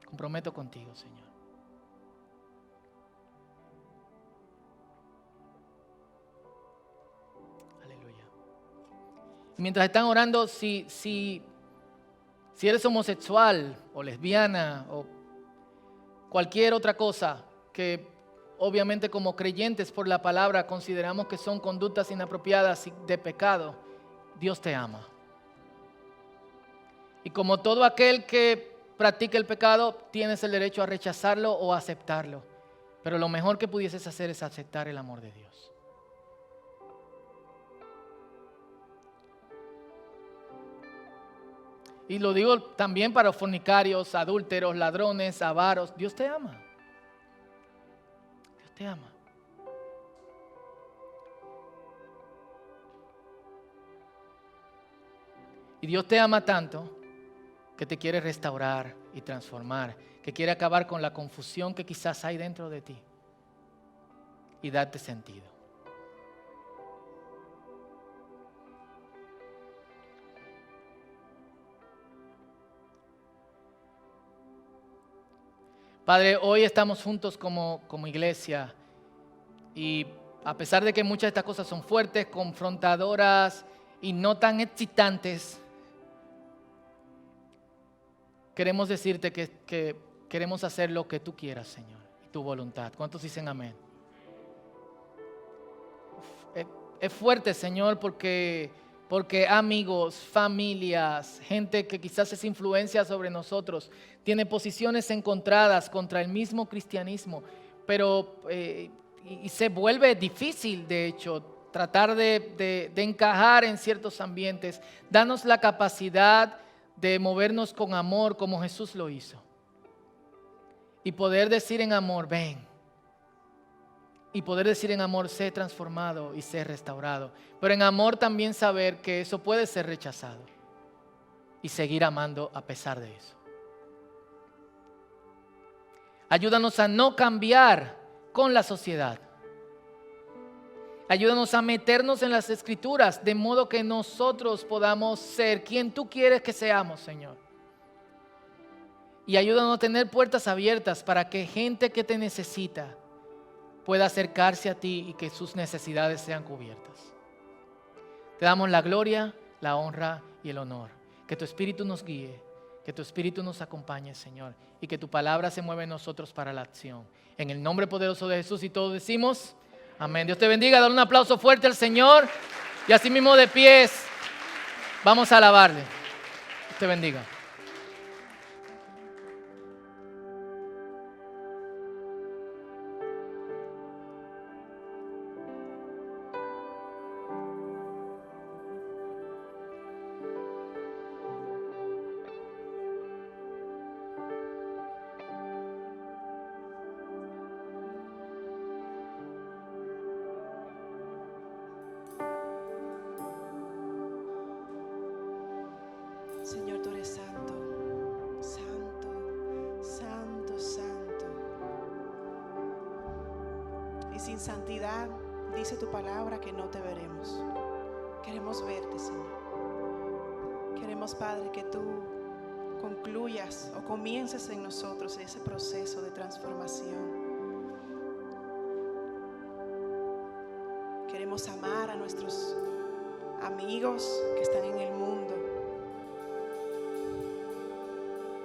Comprometo contigo, Señor. Aleluya. Mientras están orando, si eres homosexual o lesbiana o cualquier otra cosa que obviamente como creyentes por la palabra consideramos que son conductas inapropiadas y de pecado, Dios te ama. Y como todo aquel que practica el pecado, tienes el derecho a rechazarlo o a aceptarlo. Pero lo mejor que pudieses hacer es aceptar el amor de Dios. Y lo digo también para fornicarios, adúlteros, ladrones, avaros. Dios te ama. Dios te ama. Y Dios te ama tanto que te quiere restaurar y transformar, que quiere acabar con la confusión que quizás hay dentro de ti y darte sentido. Padre, hoy estamos juntos como iglesia y a pesar de que muchas de estas cosas son fuertes, confrontadoras y no tan excitantes, queremos decirte que queremos hacer lo que tú quieras, Señor, y tu voluntad. ¿Cuántos dicen amén? Es fuerte, Señor, porque amigos, familias, gente que quizás es influencia sobre nosotros, tiene posiciones encontradas contra el mismo cristianismo, pero y se vuelve difícil, de hecho, tratar de encajar en ciertos ambientes. Danos la capacidad de movernos con amor como Jesús lo hizo y poder decir en amor, ven. Y poder decir en amor, sé transformado y sé restaurado. Pero en amor también saber que eso puede ser rechazado. Y seguir amando a pesar de eso. Ayúdanos a no cambiar con la sociedad. Ayúdanos a meternos en las Escrituras de modo que nosotros podamos ser quien tú quieres que seamos, Señor. Y ayúdanos a tener puertas abiertas para que gente que te necesita pueda acercarse a ti y que sus necesidades sean cubiertas. Te damos la gloria, la honra y el honor. Que tu Espíritu nos guíe, que tu Espíritu nos acompañe, Señor, y que tu palabra se mueva en nosotros para la acción. En el nombre poderoso de Jesús, y todos decimos amén. Dios te bendiga. Dale un aplauso fuerte al Señor y así mismo de pies vamos a alabarle. Dios te bendiga. Señor, tú eres santo, santo, santo, santo. Y sin santidad, dice tu palabra, que no te veremos. Queremos verte, Señor. Queremos, Padre, que tú concluyas o comiences en nosotros ese proceso de transformación. Queremos amar a nuestros amigos que están en el mundo,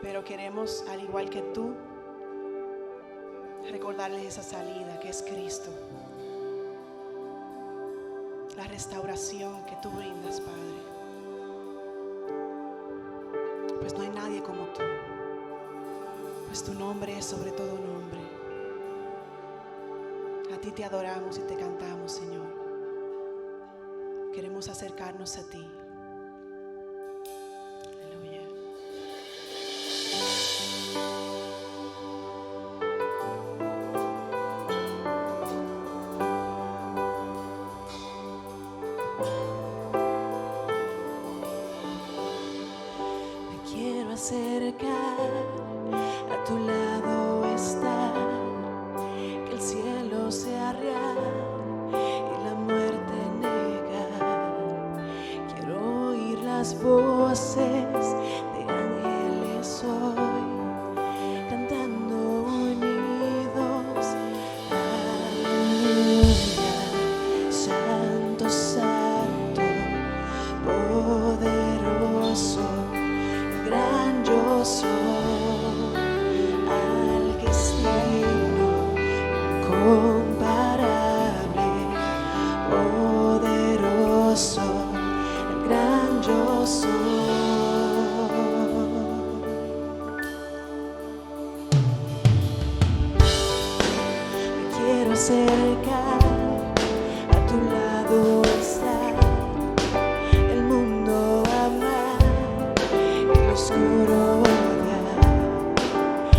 pero queremos, al igual que tú, recordarles esa salida que es Cristo, la restauración que tú brindas, Padre. Pues no hay nadie como tú, pues tu nombre es sobre todo nombre. A ti te adoramos y te cantamos, Señor. Queremos acercarnos a ti. Aleluya. Me quiero acercar, a tu lado estar, que el cielo sea real y la muerte negar. Quiero oír las voces de ángeles hoy, cantando unidos. Aleluya. Santo, santo, poderoso, gran yo soy, al que estimo, incomparable, poderoso, el gran yo soy. Me quiero acercar, a tu lado estar, el mundo amar, el oscuro odiar,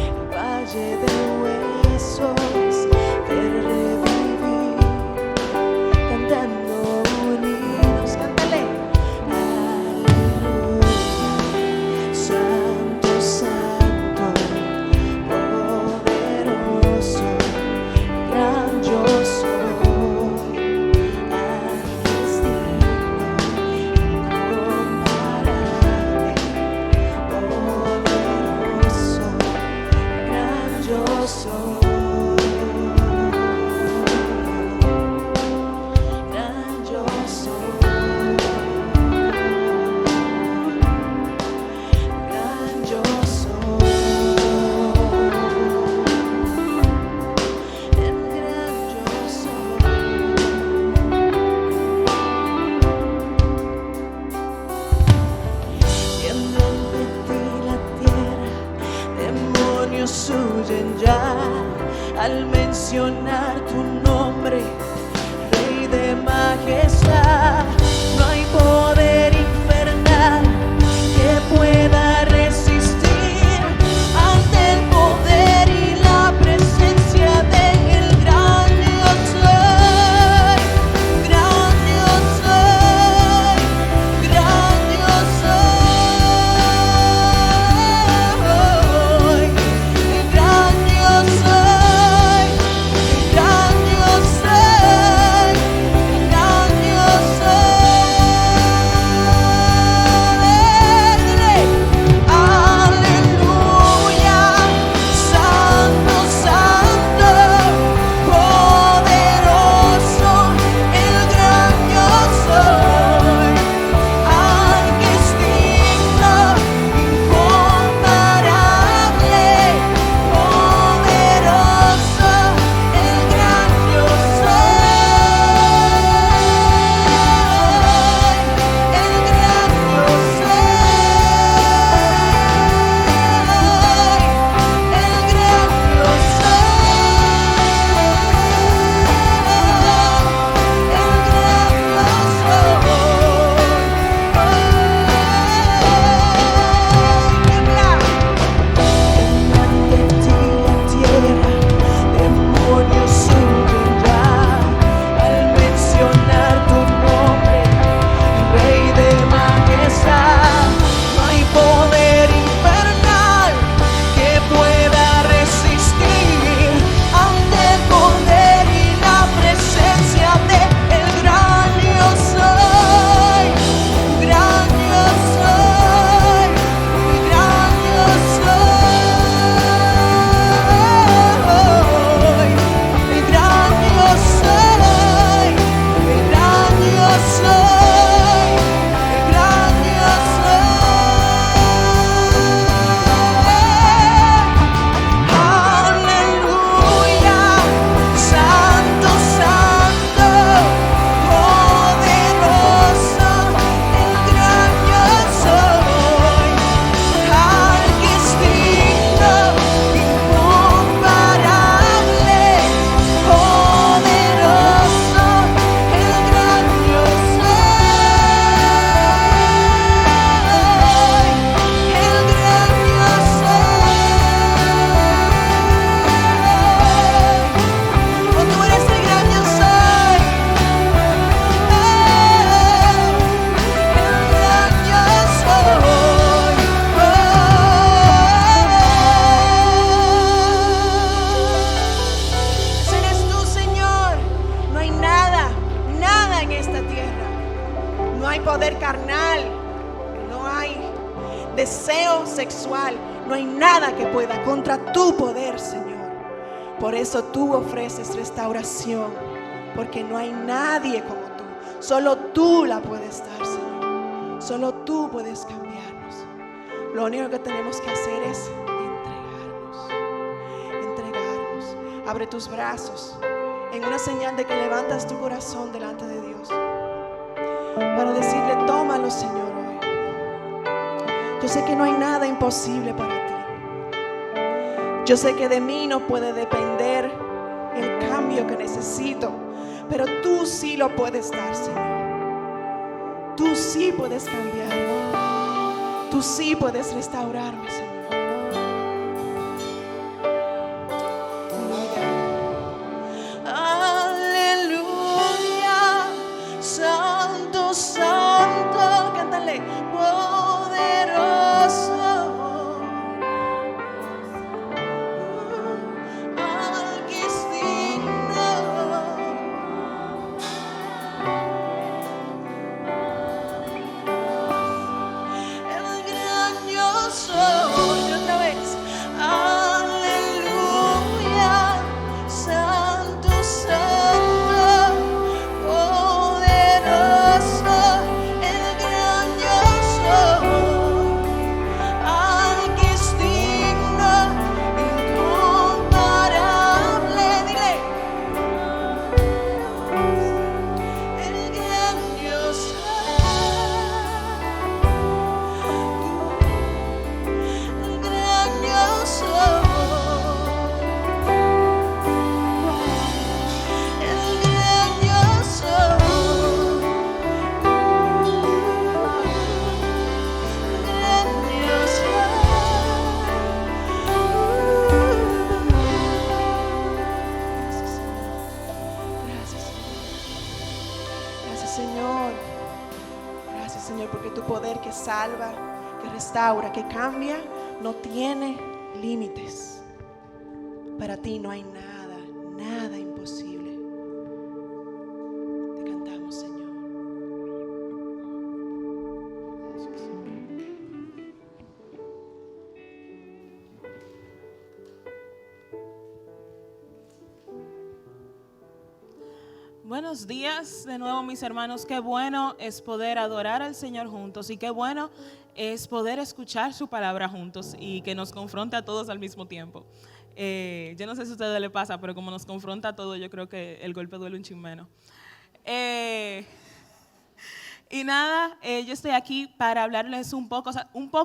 el valle de huesos ver revivir, cantando unidos. Cántale. Aleluya. Santo, santo, poderoso, gran yo soy, al destino incomparable, poderoso, gran yo soy, gran yo soy, gran yo soy, el gran yo soy. Tiembla ante ti la tierra, demonios huyen ya al mencionar tu nombre, Rey de majestad. No hay poder infernal que pueda resistir ante el poder y la presencia del gran yo soy, gran yo soy, gran yo soy, el gran yo soy, el gran deseo sexual, no hay nada que pueda contra tu poder, Señor. Por eso tú ofreces restauración, porque no hay nadie como tú. Solo tú la puedes dar, Señor. Solo tú puedes cambiarnos. Lo único que tenemos que hacer es entregarnos. Abre tus brazos en una señal de que levantas tu corazón delante de Dios, para decirle: tómalo, Señor, hoy. Yo sé que no hay nada imposible para ti. Yo sé que de mí no puede depender el cambio que necesito, pero tú sí lo puedes dar, Señor. Tú sí puedes cambiarme. Tú sí puedes restaurarme, Señor. Aleluya, santo, santo, cántale, poderoso. Al que es digno. El gran yo soy. Otra vez. Aleluya, santo, santo, poderoso. El gran yo soy. Al que es digno, incomparable. Dile. El gran yo soy. El gran yo soy. El gran yo soy. El gran yo soy. Gracias, Señor. Gracias, Señor, porque tu poder que salva, que restaura, que cambia, no tiene límites. Para ti no hay nada, nada imposible. Te cantamos, Señor. Buenos días de nuevo, mis hermanos. Qué bueno es poder adorar al Señor juntos y qué bueno es poder escuchar su palabra juntos y que nos confronte a todos al mismo tiempo. Yo no sé si a ustedes les pasa, pero como nos confronta a todos, yo creo que el golpe duele un chin menos. Y nada, yo estoy aquí para hablarles un poco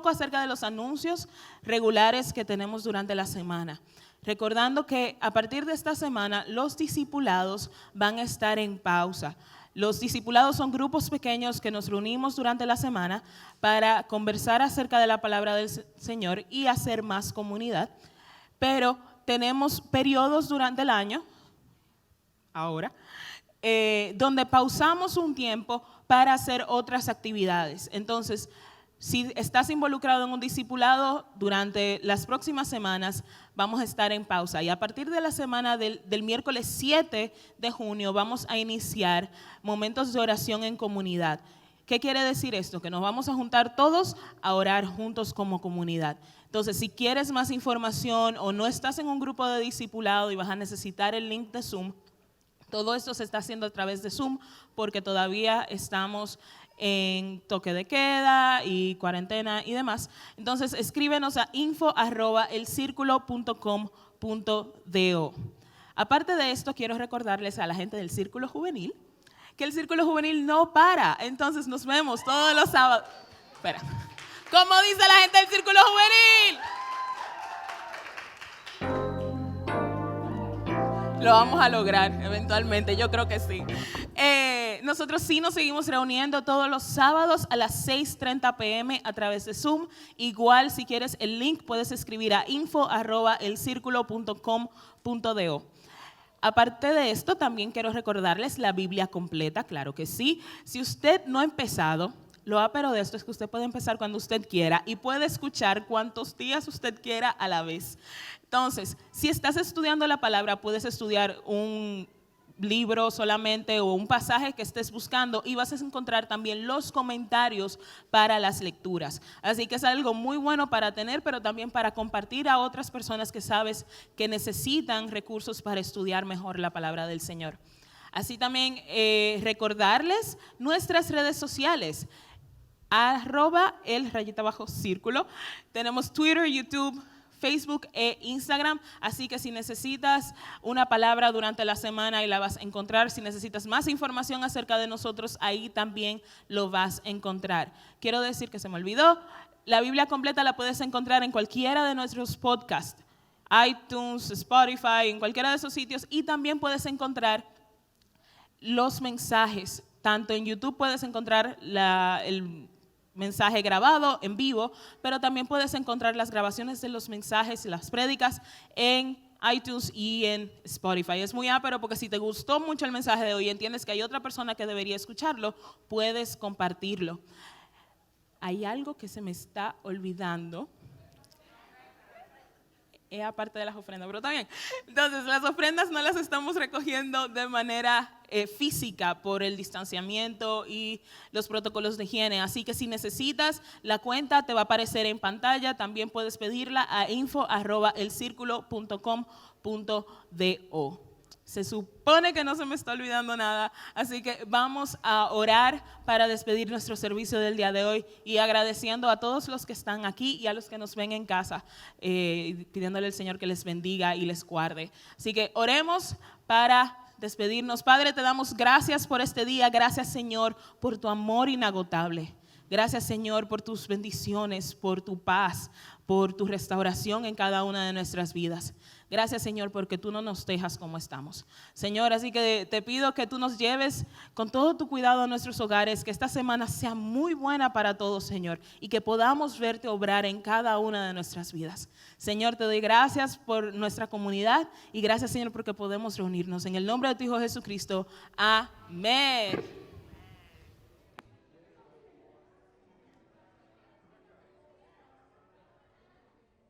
acerca de los anuncios regulares que tenemos durante la semana. Recordando que a partir de esta semana los discipulados van a estar en pausa. Los discipulados son grupos pequeños que nos reunimos durante la semana para conversar acerca de la palabra del Señor y hacer más comunidad. Pero tenemos periodos durante el año, ahora, donde pausamos un tiempo para hacer otras actividades. Entonces, si estás involucrado en un discipulado, durante las próximas semanas vamos a estar en pausa. Y a partir de la semana del miércoles 7 de junio vamos a iniciar momentos de oración en comunidad. ¿Qué quiere decir esto? Que nos vamos a juntar todos a orar juntos como comunidad. Entonces, si quieres más información o no estás en un grupo de discipulado y vas a necesitar el link de Zoom, todo esto se está haciendo a través de Zoom porque todavía estamos en toque de queda y cuarentena y demás. Entonces, escríbenos a info@elcirculo.com.do. Aparte de esto, quiero recordarles a la gente del Círculo Juvenil que el Círculo Juvenil no para. Entonces, nos vemos todos los sábados. Espera. ¿Cómo dice la gente del Círculo Juvenil? Lo vamos a lograr eventualmente, yo creo que sí. Nosotros sí nos seguimos reuniendo todos los sábados a las 6:30 p.m. a través de Zoom. Igual, si quieres el link, puedes escribir a info@elcirculo.com.do. Aparte de esto, también quiero recordarles la Biblia completa, claro que sí. Si usted no ha empezado, lo pero de esto es que usted puede empezar cuando usted quiera y puede escuchar cuantos días usted quiera a la vez. Entonces, si estás estudiando la palabra, puedes estudiar un libro solamente o un pasaje que estés buscando, y vas a encontrar también los comentarios para las lecturas. Así que es algo muy bueno para tener, pero también para compartir a otras personas que sabes que necesitan recursos para estudiar mejor la palabra del Señor. Así también recordarles nuestras redes sociales, @el_círculo. Tenemos Twitter, YouTube, Facebook e Instagram, así que si necesitas una palabra durante la semana, ahí la vas a encontrar. Si necesitas más información acerca de nosotros, ahí también lo vas a encontrar. Quiero decir que se me olvidó, la Biblia completa la puedes encontrar en cualquiera de nuestros podcasts, iTunes, Spotify, en cualquiera de esos sitios, y también puedes encontrar los mensajes. Tanto en YouTube puedes encontrar el mensaje grabado en vivo, pero también puedes encontrar las grabaciones de los mensajes, las prédicas en iTunes y en Spotify. Es muy ápero porque si te gustó mucho el mensaje de hoy y entiendes que hay otra persona que debería escucharlo, puedes compartirlo. Hay algo que se me está olvidando. Es aparte de las ofrendas, pero también. Entonces, las ofrendas no las estamos recogiendo de manera física por el distanciamiento y los protocolos de higiene. Así que si necesitas la cuenta, te va a aparecer en pantalla. También puedes pedirla a info@elcirculo.com.do. Se supone que no se me está olvidando nada, así que vamos a orar para despedir nuestro servicio del día de hoy y agradeciendo a todos los que están aquí y a los que nos ven en casa, pidiéndole al Señor que les bendiga y les guarde. Así que oremos para despedirnos. Padre, te damos gracias por este día, gracias Señor por tu amor inagotable. Gracias Señor por tus bendiciones, por tu paz, por tu restauración en cada una de nuestras vidas. Gracias Señor porque tú no nos dejas como estamos. Señor, así que te pido que tú nos lleves con todo tu cuidado a nuestros hogares, que esta semana sea muy buena para todos Señor y que podamos verte obrar en cada una de nuestras vidas. Señor, te doy gracias por nuestra comunidad y gracias Señor porque podemos reunirnos. En el nombre de tu Hijo Jesucristo, amén.